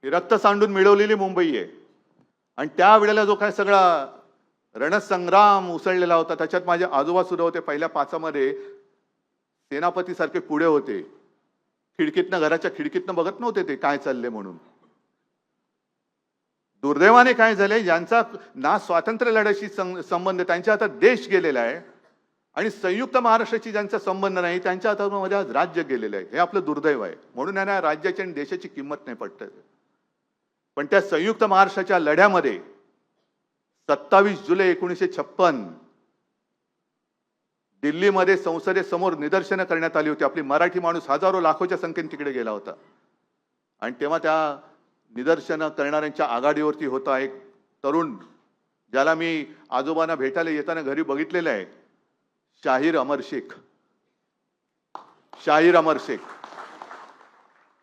ही रक्त सांडून मिळवलेली मुंबई आहे. आणि त्यावेळेला जो काय सगळा रणसंग्राम उसळलेला होता त्याच्यात माझे आजोबा सुद्धा होते. पहिल्या पाचामध्ये सेनापती सारखे पुढे होते. खिडकीतनं, घराच्या खिडकीतनं बघत नव्हते ते काय चालले म्हणून. दुर्दैवाने काय झाले, ज्यांचा ना स्वातंत्र्य लढ्याशी संबंध, त्यांच्या हातात देश गेलेला आहे आणि संयुक्त महाराष्ट्राची ज्यांचा संबंध नाही त्यांच्या हातामध्ये आज राज्य गेलेलं आहे. हे आपलं दुर्दैव आहे. म्हणून यांना राज्याची आणि देशाची किंमत नाही पडत. पण त्या संयुक्त महाराष्ट्राच्या लढ्यामध्ये 27 जुलै 1956 दिल्लीमध्ये संसदेसमोर निदर्शनं करण्यात आली होती. आपली मराठी माणूस हजारो लाखोच्या संख्येने तिकडे गेला होता. आणि तेव्हा त्या निदर्शनं करणाऱ्यांच्या आघाडीवरती होता एक तरुण, ज्याला मी आजोबांना भेटायला येताना घरी बघितलेलं आहे, शाहीर अमर शेख. शाहीर अमर शेख.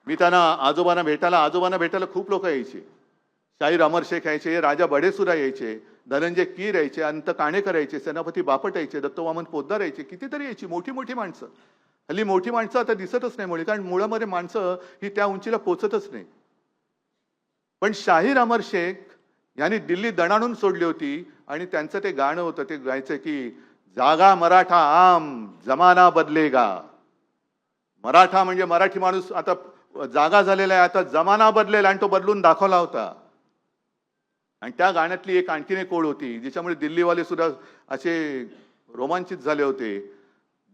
मी त्यांना आजोबांना भेटायला खूप लोक यायचे. शाहीर अमर शेख यायचे, राजा बढेसुरा यायचे, धनंजय कीर यायचे, अंत काणेकर यायचे, सेनापती बापट यायचे, दत्तवामन पोद्दार यायचे, कितीतरी यायची मोठी मोठी माणसं. हल्ली मोठी माणसं आता दिसतच नाही मुळे, कारण मुळामध्ये माणसं ही त्या उंचीला पोचतच नाही. पण शाहीर अमर शेख यांनी दिल्ली दणाणून सोडली होती आणि त्यांचं ते गाणं होतं, ते गायचं की जागा मराठा आम जमाना बदलेगा. मराठा म्हणजे मराठी माणूस आता जागा झालेला आहे, आता जमाना बदलेला आणि तो बदलून दाखवला होता. आणि त्या गाण्यातली एक आणखीन एक ओळ होती ज्याच्यामुळे दिल्लीवाले सुद्धा असे रोमांचित झाले होते.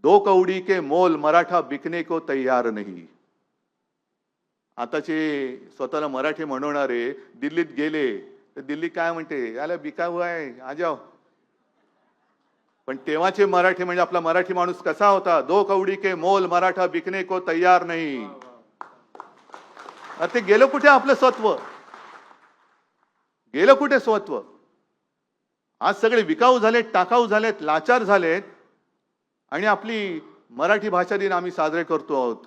दो कौडी के मोल मराठा बिकने को तैयार नहीं. आताचे स्वतःला मराठी म्हणवणारे दिल्लीत गेले तर दिल्ली काय म्हणते, याला बिका हुआ है आ जाओ. पण तेव्हाचे मराठी म्हणजे आपला मराठी माणूस कसा होता, दो कौडी के मोल मराठा बिकने को तैयार नहीं. ते गेलं कुठे आपलं स्वत्व, गेलं कुठे स्वत्व. आज सगळे विकाऊ झालेत, टाकाऊ झालेत, लाचार झालेत आणि आपली मराठी भाषा दिन आम्ही साजरे करतो आहोत.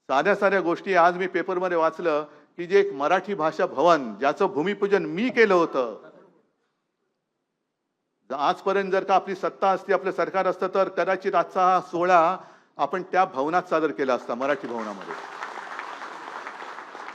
साध्या साध्या गोष्टी आज मी पेपरमध्ये वाचलं की जे एक मराठी भाषा भवन ज्याचं भूमिपूजन मी केलं होतं, आजपर्यंत जर का आपली सत्ता असती, आपलं सरकार असतं तर कदाचित आजचा हा सोहळा आपण त्या भवनात सादर केला असता, मराठी भवनामध्ये.